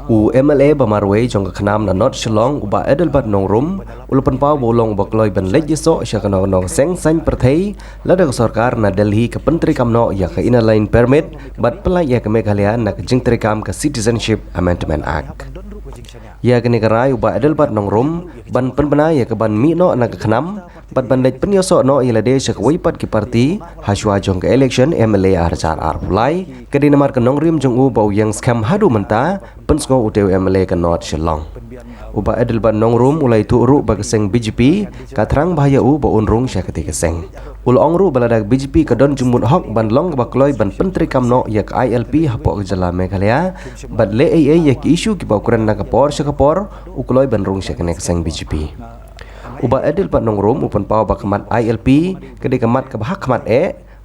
MLA Bamarway jong khnam na not Shillong uba Edelbat Nongrum ulapan pau bolong bakloi ban lejiso syakanong nong seng sain perthei ladang sarkar na Delhi ke Penteri Kamno ya ke Inner Line Permit bat pelai ya ke Meghalaya na ke Jingtri Kam ke Citizenship Amendment Act. Ya ke negara uba Edelbat Nongrum ban penbena ya ke ban mino na ke khnam bat ban lej penyoso no ilade syak wipat ki parti haswa jong ke election MLA arjar arpulai ke dinamar ke Nongrim jong u bau yang scam hadu menta pensgo uteu MLA ke North Shillong. Uba Edelbat Nongrum ulai tu'ru bageseng BJP katrang bahaya u ba unrung syak ketika seng. Ulongru baladak BJP ke don jumut hok ban long bakloi ban Penteri Kamno yak ILP hapok ke jala Meghalaya bat le AA yak isu ki baukuran na kapor syakapor ukloi ban rung syak kenek seng BJP. Uba Edelbat Nongrum upan pau bakamat ILP kedi kamat kabahak kamat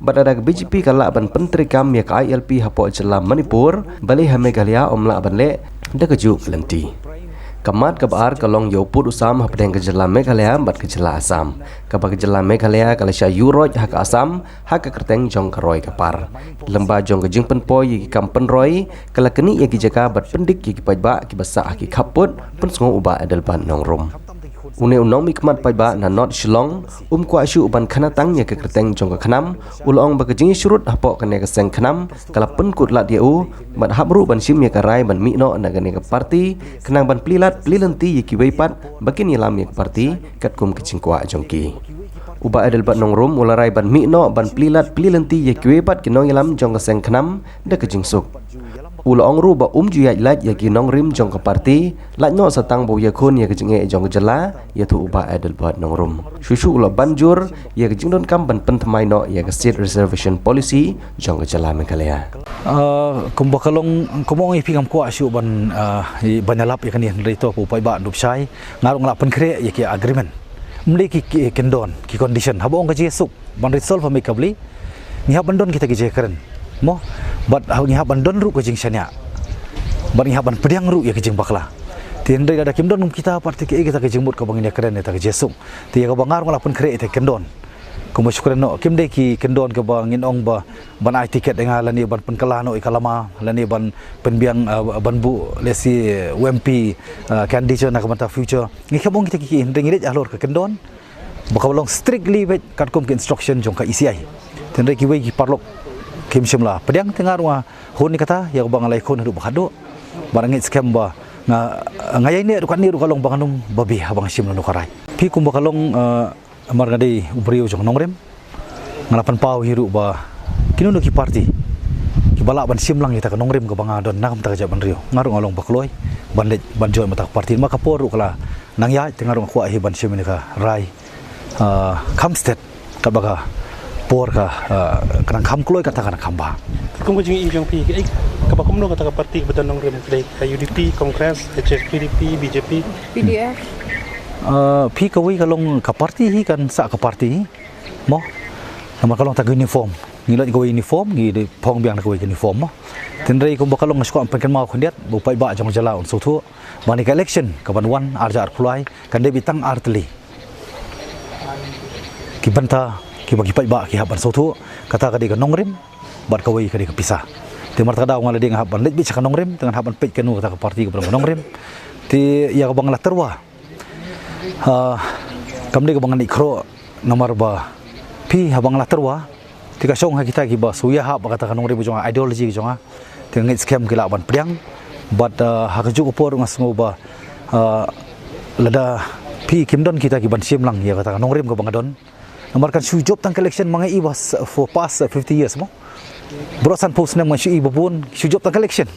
bat ada BJP kalak ban Penteri Kam yak ILP hapok jala Manipur bali ha Meghalaya omla ban le da kejuk lenti. Kamat kabar kalong yauput usam hapdeng ke jala Meghalaya bat ke jala Assam. Kabak ke jala Meghalaya kalasya yuroj hak Assam hak kerteng jong karoi kapar. Lemba jong ke jingpen poi yaki kampen roi kala keni yaki jaka bat pendik yaki pajba ki basa ki kaput pensngo uba Edelbat Nongrum. Une unong mikmat pajba na North Shillong kwa asyu uban khanatang ya ke kerteng jong ke khanam ulong ba ke jing syurut hapok kene ke seng khanam kala penkut lat diu mat habru ban sim ya karai ban mikno na gane ke parti kenang ban plilat plilenti yaki weipat bakin yalam ya ke parti kat kum ke cingkwa jongki. Uba Edelbat Nongrum ularai ban mikno ban plilat plilenti yaki weipat kinong yalam jong ke seng khanam da ke jingsuk. Ulong ru ba juyat lat yaki Nongrim jong ke parti lat no satang bo yakun ya ke jinge jong ke jala ya tu uba Edelbat Nongrum. Susu ula banjur ya ke jingdon kam ban pentamai no ya ke state reservation policy jong ke jala Meghalaya. Kumbakalong kumong ipingam ko asyu ban banyalap yakani rito po pai ba dupsai ngarong la penkre yaki agreement. Mli ki kendon ki condition habong ka jesuk ban resolve amicably ngihap bandon kita ki keren. Mo bat ngihap bandon ru ko jing syania. Bat ngihap ban pediang ru ya ke jing bakla. Tin dai ada kimdon kita parti ke kita ke jingmut ka bangin keren eta ke jesuk. Ti ka bangar ngala penkre eta kendon. Kumo syukuran no kimde ki kendon ke bangin ong ba ban ai tiket dengan lani ban penkalano ikalama lani ban penbiang ban bu lesi UMP candidate nak mata future ngi khabong kita ki hinding ide alor ke kendon bakalong strictly bet katkom ke instruction jong ka ECI tendai ki we ki parlok kim simla pediang tengah rumah hun ni kata ya bang alai khon hidup khado barang scam ba ngayai ni rukan ni rukalong banganum babi habang sim no karai pi kum bakalong amar ngadi ubrio jong Nongrim ngalapan pau hiru ba kinunu ki parti ki balak ban simlang kita ke Nongrim ke banga don nakam ta jaban rio ngarung along bakloi ban joy mata parti maka poru kala nang ya tengarung khwa hi ban sim ni ka rai kamstet ka baga por ka kanang kam kloi kata kana kamba kum jing injang pi ai ka ba kumno kata ka parti betan Nongrim klei UDP Congress HSPDP BJP PDF pi kawi kalong ka parti hi kan sa ka parti mo nama kalong tag uniform ngilat ko uniform ngi de phong biang ko uniform mo tendrai ko bakalong ngsko ampen kan mau khondiat bu pai ba jong jala on sotu bani ka election ka banwan arja arpulai kan de bitang artli ki banta ki bagi pai ba ki haban sotu kata ka de ka Nongrim bat kawi ka de ka pisah ti marta da ngala de haban let bi ka Nongrim dengan haban pej kanu kata ka parti ka Nongrim ti ya ka bangla terwa kamde ko bangan ikro nomor ba pi habang laterwa tika song ha kita ki ba suya ha ba kata kanong ribu jonga ideology jonga tingit scam kila ban priang but ha kaju upor ngasngo ba lada pi kimdon kita ki ban sim lang ya kata kanong rim ko bangadon nomor kan sujop tang collection mangai was for past 50 years mo brosan post na masyu ibun sujop tang collection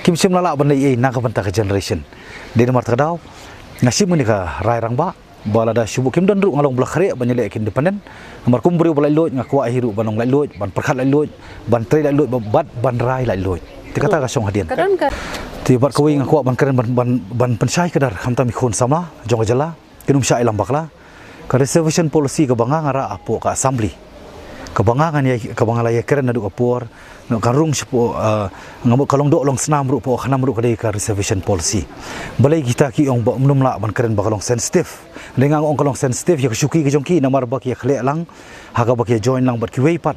kim sim lala ban lai na ka banta ka generation de nomor tadaw ngasih menika rai rang ba balada syubu kim don ru ngalong blakhre banyele independent nomor kumbri balai lot ngakwa hiru banong lai lot ban perkhat lai lot ban tre lai lot bat ban rai lai lot tikata ka song hadian ti bat kawi ngakwa ban keren ban pensai kadar khamta mi khon sama jong jala kinum syai lam bakla ka reservation policy ka banga ngara apo ka assembly ka banga ngan ya ka banga lai keren adu apor no karung sipo ngamuk kalong dok long senam ru po khanam ru kadai ka reservation policy balai kita ki ong umnum la ban keren bakalong sensitive dengan ong kalong sensitive ya syuki ke jongki namar bak ya khle lang haga bak ya join lang bat ki weipat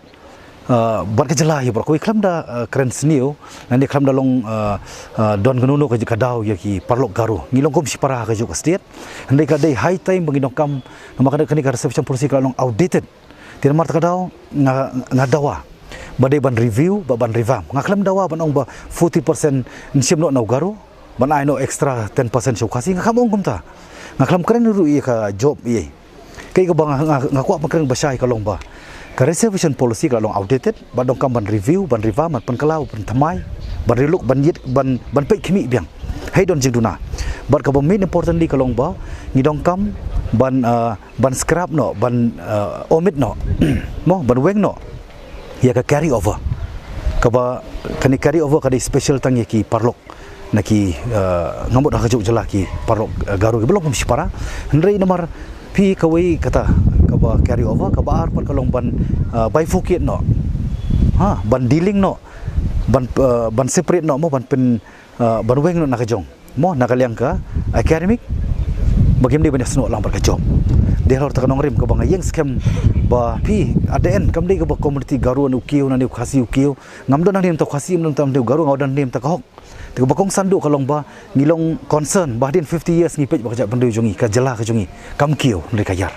ban ka jela ya ko iklam da keren seniu nanti iklam da long don gununu ka kadau ya ki parlok garu ngilong kom sipara ka juk state nanti ka dei high time bagi kam maka kani ka reception policy ka long outdated tidak mar kadau ngadawa badai ban review ban revamp ngaklam dawa ban ong ba 40% nsim no garu ban ai no extra 10% syukasi ngakam ong kumta ngaklam keren ru i ka job i kai ka bang ngakwa pakren basai ka long ba ka reservation policy ka long outdated ban dong kam ban review ban revamp ban kalau ban thamai ban relook ban yit ban pe khimi biang hai don jingduna ban ka main importantly ka long ba ni dong kam ban scrap no ban omit no mo ban weng no ya ka carry over kaba kani carry over kadi special tang ki parlok naki ngamut dah kajuk jela ki parlok garu ki belum sipara hendrai nomor pi kawai kata kaba carry over kaba ar par kalong ban bifurcate no ban dealing no ban separate no mo ban pen ban weng no nakajong mo nakaliang ka academic bagim dia banyak seno lang par kajong dia harus takanong rim ka bang yang scam ba pi ADN kam dei ka ba community garu anu kiu nani khasi kiu ngamdo nang nim ta khasi nang tam deu garu ngaudan nim ta kahok te ba kong sandu kalong ba ngilong concern ba din 50 years ngipet ba kajak pendeu jongi ka jela ka jongi kam kiu nri kayar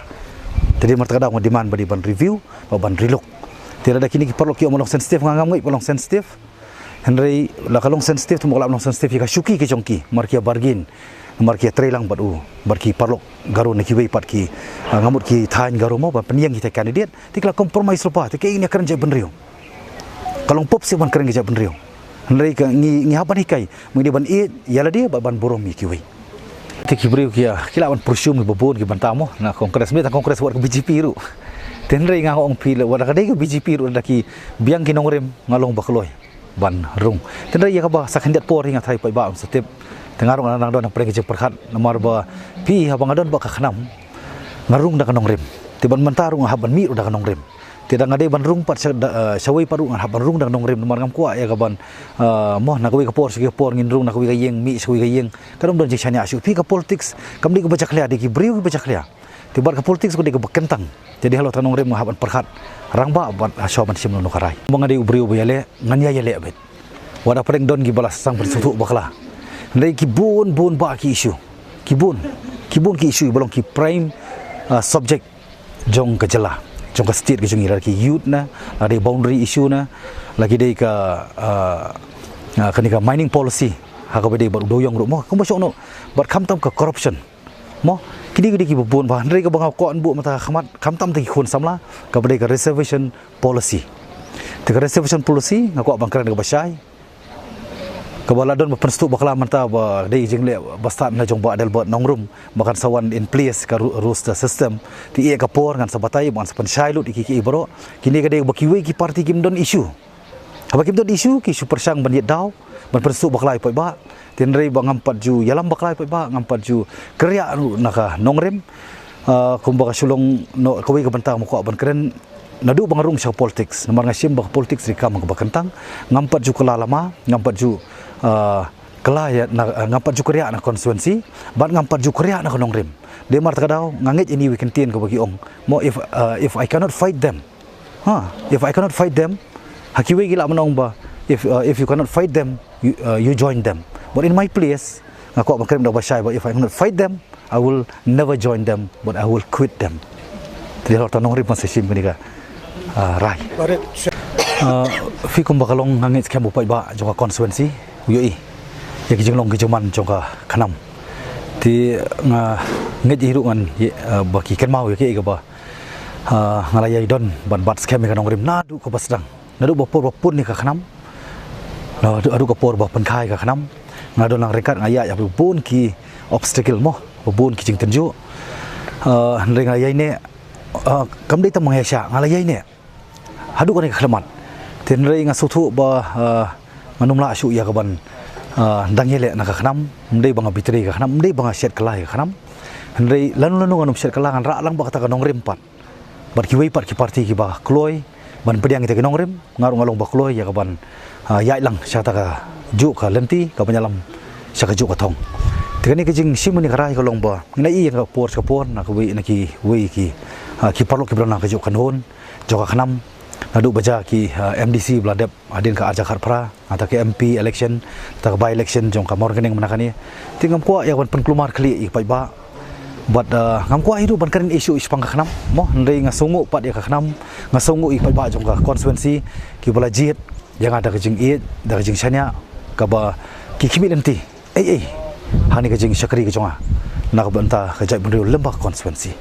jadi mar takada demand ba di ban review ba ban relook tira da kini ki perlu kiu molong sensitif ngangam ngai molong sensitif henry la kalong sensitif tu molong sensitif ka syuki ki jongki mar kia bargain mar kia trailang badu bar ki parlok garu neki wei pat ki ngamut ki thain garu mo ba peniang kita kandidat tikla compromise lupa te ke ini akan je benriu kalong pop si ban keren je benriu hendai ka ngi hapan hikai mengdi ban i yala dia ban borom ki wei te ki briu kia kila ban pursum ki bobon ki bantamo na kongres me ta kongres wat ke BJP ru tenrei ngong pil wada kadai ke BJP ru daki biang ki nongrem ngalong bakloi ban rung tenrei ya ka ba sakandiat por ringa thai pai ba setiap tengarung nang don nang pergi perkhat nomor ba pi habang adon ba ka khanam ngarung da kanong rem tiban mentarung haban mi da kanong rem tidak ngade ban rung pat sawai parung haban rung da kanong rem nomor ngam kwa ya gaban moh na kawi ka por sigi por ngin rung na kawi ka yeng mi sawi ka yeng kadom don jikshanya asu pi ka politics kam di ka baca khlia di ki briu baca khlia tibar ka politics ko di ka bakentang jadi halo tanong rem haban perkhat rang ba ban asoban sim no karai mongade briu bayale nganya yale abet wada pereng don gi balas sang bersutu bakla Nai kibun ba ki isu kibun ki isu belum ki prime subject jong ke jela jong ke state ke jong ira ki youth na ada boundary issue na lagi dei ka kanika mining policy ha ka bede baru doyong ro mo kom basok no bat khamtam ka corruption mo kidi ki bun ba nai ka bang ko an bu mata khamat khamtam ti khun samla ka bede ka reservation policy te reservation policy ngako bang kran ka basai kabala don penstu bakla manta ba dei jingle bastat na jong ba adal ba nongrum bakan sawan in place ka rules the system ti e kapor ngan sabatai ban sapan shailut iki bro kini ka dei bakiwe ki party kim don issue haba kim don issue ki super sang ban yet daw ban penstu bakla pai ba tenrei ba ngampat ju yalam bakla pai ba ngampat ju kerya naka nongrem kumba ka sulong no kawi ka bantang mo ko ban keren nadu bangarung sa politics namar ngasim ba politics rika mang bakantang ngampat ju kala lama ngampat ju kelaya ngampat ju kriya na konstituensi ban ngampat ju kriya na konongrem de mar takadaw ngangit ini we can tien ko bagi ong mo if I cannot fight them if I cannot fight them hakiwe gila manong ba if you cannot fight them you join them but in my place ngako bangkrem daw basay but if I cannot fight them I will never join them but I will quit them jadi horta nongrem masesim kenika rai fi kum bakalong ngangit skam upai ba joka konstituensi yoi ya ki jenglong ki joman joka khanam ti nget hiruan baki ken mau ya ki ga ba ngalaya don ban bat skam ka nongrim nadu ko basdang nadu bopor bopun ni ka khanam adu ko por ba penkai ka khanam ngado nang rekat ngaya ya bun ki obstacle mo bun ki jing tenju ngalaya ni kam dei tam ngaya ngalaya ni hadu ko ni khlamat tenrei ngasutu ba manumla asu ya kaban dangile na ka khanam ndei banga bitri ka khanam ndei banga set kalai ka khanam ndei lanu nganum set kalangan ra lang ba kata ka nongrem pat bar ki wei pat ki parti ki ba kloi ban pediang kita ki nongrem ngarung ngalong ba kloi ya kaban yai lang syata ka ju ka lenti ka panyalam sa ka ju ka thong tikani ki jing simuni ka rai ka long ba ngai ka por na ka wei na ki wei ki parlo ki brana ka ju kan hon joka khanam Nadu baca ki MDC beladap adin ka Ajakar Pra atau ke MP election atau by election jong ka morgan yang menakani tingam kuat ya wan penkelumar kali ik pai ba but ngam kuat hidup ban karin isu ispang ka khnam mo ndai ngasungu pat ya ka khnam ngasungu ik pai ba jong ka constituency ki bola jit yang ada kejing it da kejing sanya ka ba ki kimi nanti hani kejing syakri ke jonga nak benta kejai benriu lembah constituency